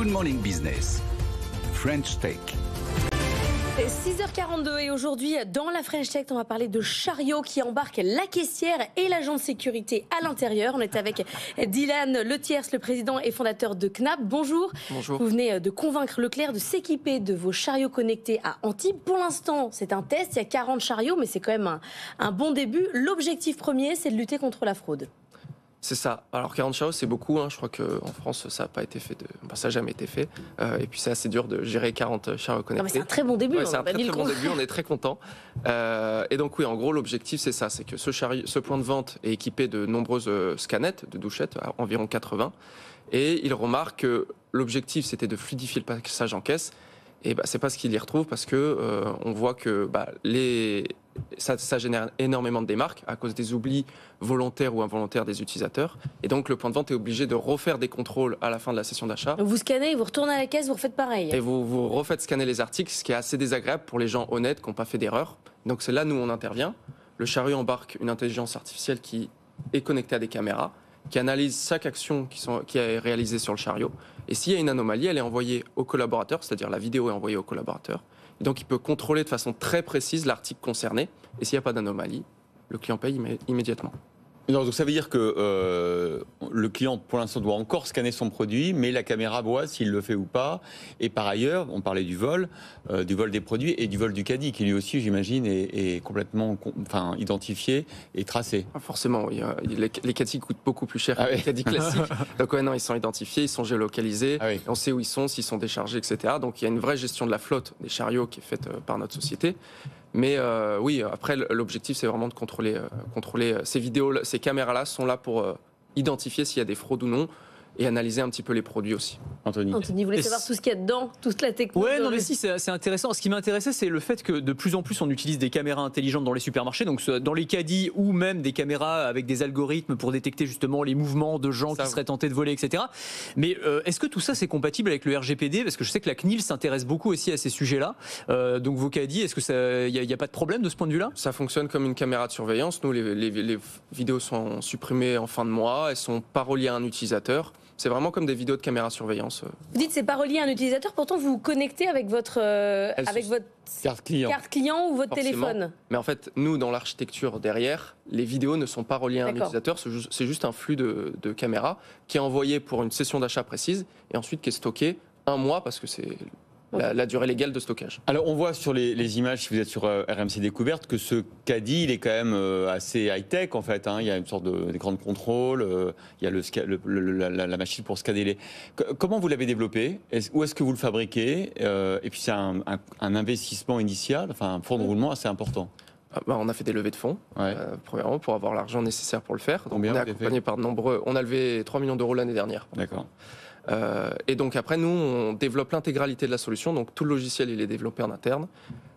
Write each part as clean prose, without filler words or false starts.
Good Morning Business, French Tech. 6h42 et aujourd'hui dans la French Tech, on va parler de chariots qui embarquent la caissière et l'agent de sécurité à l'intérieur. On est avec Dylan Letiers, le président et fondateur de Knapp. Bonjour. Bonjour. Vous venez de convaincre Leclerc de s'équiper de vos chariots connectés à Antibes. Pour l'instant, c'est un test, il y a 40 chariots, mais c'est quand même un bon début. L'objectif premier, c'est de lutter contre la fraude. C'est ça. Alors 40 chariots, c'est beaucoup. Hein. Je crois qu'en France, ça n'a pas été fait. Ça n'a jamais été fait. Et puis c'est assez dur de gérer 40 chariots connectés. C'est un très bon début. Ouais, c'est un très bon début. On est très content. Et donc oui, en gros, l'objectif c'est ça, c'est que ce point de vente est équipé de nombreuses scanettes, de douchettes, environ 80. Et il remarque que l'objectif c'était de fluidifier le passage en caisse. Et c'est pas ce qu'il y retrouve parce que on voit que ça génère énormément de démarques à cause des oublis volontaires ou involontaires des utilisateurs. Et donc, le point de vente est obligé de refaire des contrôles à la fin de la session d'achat. Vous scannez, vous retournez à la caisse, vous refaites pareil. Et vous refaites scanner les articles, ce qui est assez désagréable pour les gens honnêtes qui n'ont pas fait d'erreur. Donc, c'est là, nous, on intervient. Le chariot embarque une intelligence artificielle qui est connectée à des caméras, qui analyse chaque action qui est réalisée sur le chariot. Et s'il y a une anomalie, elle est envoyée au collaborateur, c'est-à-dire la vidéo est envoyée au collaborateur. Et donc, il peut contrôler de façon très précise l'article concerné. Et s'il n'y a pas d'anomalie, le client paye immédiatement. Donc ça veut dire que le client, pour l'instant, doit encore scanner son produit, mais la caméra voit s'il le fait ou pas. Et par ailleurs, on parlait du vol des produits et du vol du caddie, qui lui aussi, j'imagine, est complètement identifié et tracé. Forcément, oui. Les caddies coûtent beaucoup plus cher que les caddies classiques. Donc non, ils sont identifiés, ils sont géolocalisés, on sait où ils sont, s'ils sont déchargés, etc. Donc il y a une vraie gestion de la flotte des chariots qui est faite par notre société. Mais oui, après, l'objectif, c'est vraiment de contrôler ces vidéos, ces caméras-là sont là pour identifier s'il y a des fraudes ou non et analyser un petit peu les produits aussi. Anthony, vous voulez savoir tout ce qu'il y a dedans, toute la technologie? Ouais, non mais si, c'est intéressant. Ce qui m'intéressait, c'est le fait que de plus en plus on utilise des caméras intelligentes dans les supermarchés, donc dans les caddies ou même des caméras avec des algorithmes pour détecter justement les mouvements de gens qui seraient tentés de voler, etc. Mais est-ce que tout ça c'est compatible avec le RGPD? Parce que je sais que la CNIL s'intéresse beaucoup aussi à ces sujets-là. Donc vos caddies, est-ce que il y a pas de problème de ce point de vue-là? Ça fonctionne comme une caméra de surveillance. Nous, les vidéos sont supprimées en fin de mois, elles sont pas reliées à un utilisateur. C'est vraiment comme des vidéos de caméra surveillance. Vous dites que c'est pas relié à un utilisateur, pourtant vous vous connectez avec votre carte client ou votre téléphone. Mais en fait, nous, dans l'architecture derrière, les vidéos ne sont pas reliées à un utilisateur, c'est juste un flux de caméras qui est envoyé pour une session d'achat précise et ensuite qui est stocké un mois parce que c'est la durée légale de stockage. Alors on voit sur les images, si vous êtes sur RMC Découverte, que ce caddie, il est quand même assez high-tech en fait. Il y a une sorte d'écran de contrôle, il y a la machine pour scanner les... Comment vous l'avez développé? Où est-ce que vous le fabriquez? Et puis c'est un investissement initial, un fonds de roulement assez important. On a fait des levées de fonds, premièrement, pour avoir l'argent nécessaire pour le faire. Donc, Combien on est accompagné par de nombreux... On a levé 3 millions d'euros l'année dernière. D'accord. Et donc après, nous, on développe l'intégralité de la solution. Donc tout le logiciel, il est développé en interne.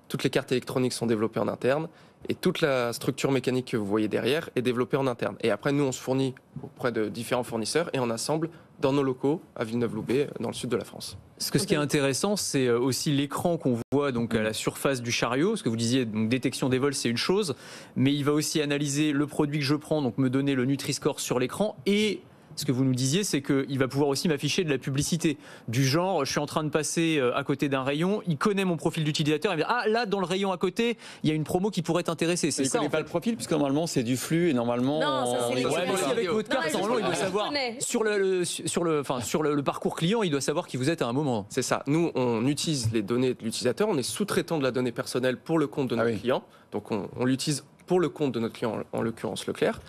Toutes les cartes électroniques sont développées en interne. Et toute la structure mécanique que vous voyez derrière est développée en interne. Et après, nous, on se fournit auprès de différents fournisseurs et on assemble dans nos locaux à Villeneuve-Loubet, dans le sud de la France. Ce qui est intéressant, c'est aussi l'écran qu'on voit donc à la surface du chariot. Ce que vous disiez, donc détection des vols, c'est une chose, mais il va aussi analyser le produit que je prends, donc me donner le Nutri-Score sur l'écran. Et ce que vous nous disiez, c'est qu'il va pouvoir aussi m'afficher de la publicité. Du genre, je suis en train de passer à côté d'un rayon, il connaît mon profil d'utilisateur, il va dire, là, dans le rayon à côté, il y a une promo qui pourrait t'intéresser. Il ne connaît pas le profil, puisque normalement, c'est du flux, et normalement... Non, ça, c'est avec votre carte, normalement, il doit savoir. Sur le parcours client, il doit savoir qui vous êtes à un moment. C'est ça. Nous, on utilise les données de l'utilisateur, on est sous-traitant de la donnée personnelle pour le compte de notre client. Donc, on l'utilise pour le compte de notre client, en l'occurrence Leclerc.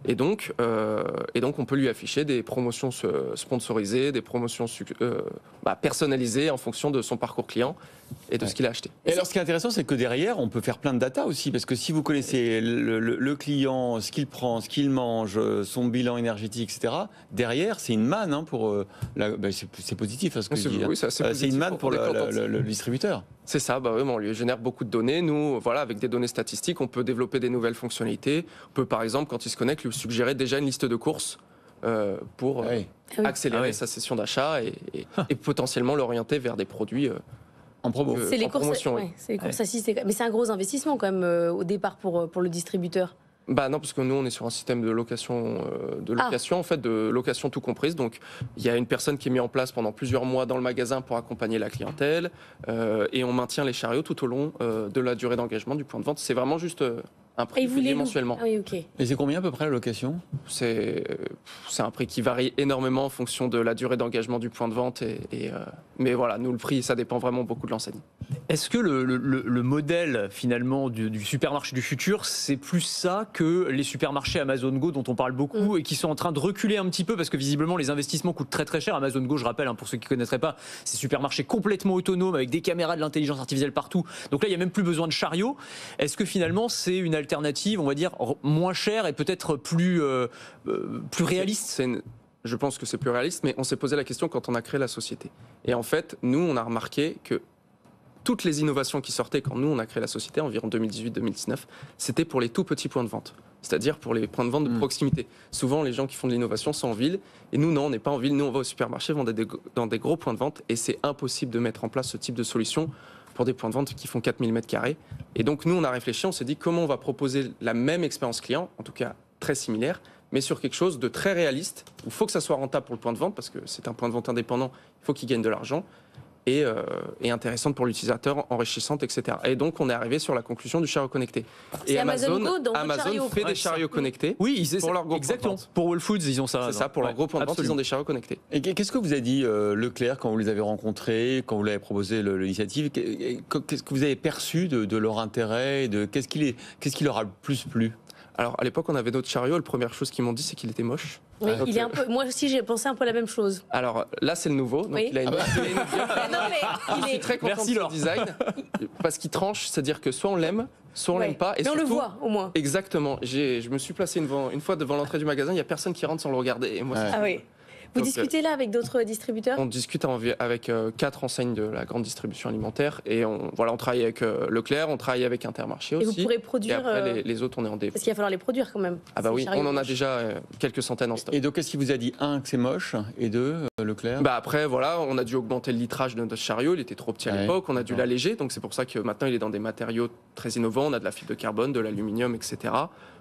Et donc, on peut lui afficher des promotions sponsorisées, des promotions personnalisées en fonction de son parcours client et de ce qu'il a acheté. Et alors, ce qui est intéressant, c'est que derrière, on peut faire plein de data aussi, parce que si vous connaissez le client, ce qu'il prend, ce qu'il mange, son bilan énergétique, etc., derrière, c'est une manne pour... c'est positif, ce que je dis. Oui, c'est une manne pour le distributeur. C'est ça, on lui génère beaucoup de données. Nous, avec des données statistiques, on peut développer des nouvelles fonctionnalités. On peut, par exemple, quand il se connecte, lui suggérer déjà une liste de courses pour accélérer sa session d'achat et potentiellement l'orienter vers des produits en promo. C'est les courses, c'est les courses assistées. Mais c'est un gros investissement quand même au départ pour le distributeur. Bah non, parce que nous, on est sur un système de location, en fait, de location tout comprise. Donc, il y a une personne qui est mise en place pendant plusieurs mois dans le magasin pour accompagner la clientèle, et on maintient les chariots tout au long de la durée d'engagement du point de vente. C'est vraiment juste un prix payé mensuellement. Ah oui, ok. Et c'est combien à peu près la location ? C'est un prix qui varie énormément en fonction de la durée d'engagement du point de vente. Mais voilà, nous, le prix, ça dépend vraiment beaucoup de l'enseigne. Est-ce que le modèle finalement du supermarché du futur, c'est plus ça que les supermarchés Amazon Go dont on parle beaucoup et qui sont en train de reculer un petit peu parce que visiblement les investissements coûtent très très cher. Amazon Go, je rappelle, pour ceux qui ne connaîtraient pas, c'est supermarché complètement autonome avec des caméras, de l'intelligence artificielle partout. Donc là, il n'y a même plus besoin de chariot. Est-ce que finalement c'est une alternative, on va dire, moins chère et peut-être plus réaliste ? Je pense que c'est plus réaliste, mais on s'est posé la question quand on a créé la société. Et en fait, nous, on a remarqué que toutes les innovations qui sortaient quand nous, on a créé la société, environ 2018-2019, c'était pour les tout petits points de vente, c'est-à-dire pour les points de vente de proximité. Souvent, les gens qui font de l'innovation sont en ville, et nous, non, on n'est pas en ville. Nous, on va au supermarché, vendre dans des gros points de vente, et c'est impossible de mettre en place ce type de solution pour des points de vente qui font 4000 m². Et donc, nous, on a réfléchi, on s'est dit comment on va proposer la même expérience client, en tout cas très similaire, mais sur quelque chose de très réaliste, où il faut que ça soit rentable pour le point de vente, parce que c'est un point de vente indépendant, il faut qu'il gagne de l'argent, et intéressante pour l'utilisateur, enrichissante, etc. Et donc, on est arrivé sur la conclusion du chariot connecté. Et Amazon fait des chariots connectés pour leur gros exactement. point de vente. Pour Whole Foods, ils ont ça. C'est ça, pour leur gros point de vente, ils ont des chariots connectés. Et qu'est-ce que vous a dit Leclerc quand vous les avez rencontrés, quand vous l'avez proposé l'initiative ? Qu'est-ce que vous avez perçu de leur intérêt et qu'est-ce qui leur a le plus plu ? Alors, à l'époque, on avait notre chariot. La première chose qu'ils m'ont dit, c'est qu'il était moche. Oui, il est un peu. Moi aussi, j'ai pensé un peu la même chose. Alors là, c'est le nouveau. Donc il a une Il Je suis est. très content de son design parce qu'il tranche, c'est-à-dire que soit on l'aime, soit on l'aime pas. Et mais on surtout, le voit au moins. Exactement. Je me suis placé une fois devant l'entrée du magasin. Il y a personne qui rentre sans le regarder. Et moi, Ah oui. Vous Donc, discutez là avec d'autres distributeurs ? On discute avec 4 enseignes de la grande distribution alimentaire et on travaille avec Leclerc, on travaille avec Intermarché aussi. Et vous pourrez produire. Et après, les autres, on est en dé. Parce qu'il va falloir les produire quand même. Ah bah oui, chariots on en a moches. déjà quelques centaines en stock. Et donc, qu'est-ce qu'il vous a dit ? Un, que c'est moche, et deux, Leclerc ? Bah après, voilà, on a dû augmenter le litrage de notre chariot, il était trop petit à l'époque, on a dû l'alléger, donc c'est pour ça que maintenant il est dans des matériaux très innovants, on a de la fibre de carbone, de l'aluminium, etc.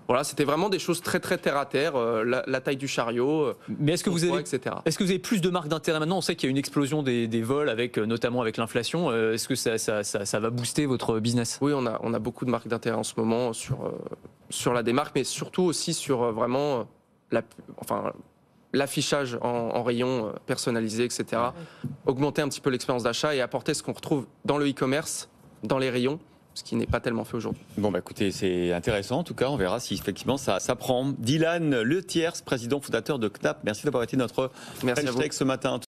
Voilà, c'était vraiment des choses très très terre à terre, la taille du chariot, Mais est-ce que vous avez, etc. est-ce que vous avez plus de marques d'intérêt maintenant ? On sait qu'il y a une explosion des vols, notamment avec l'inflation. Est-ce que ça va booster votre business ? Oui, on a beaucoup de marques d'intérêt en ce moment sur la démarque, mais surtout aussi sur vraiment l'affichage en rayon personnalisé, etc. Augmenter un petit peu l'expérience d'achat et apporter ce qu'on retrouve dans le e-commerce, dans les rayons, ce qui n'est pas tellement fait aujourd'hui. Bon, bah écoutez, c'est intéressant. En tout cas, on verra si effectivement ça prend. Dylan Letiers, président fondateur de KNAPP, merci d'avoir été notre French Tech ce matin.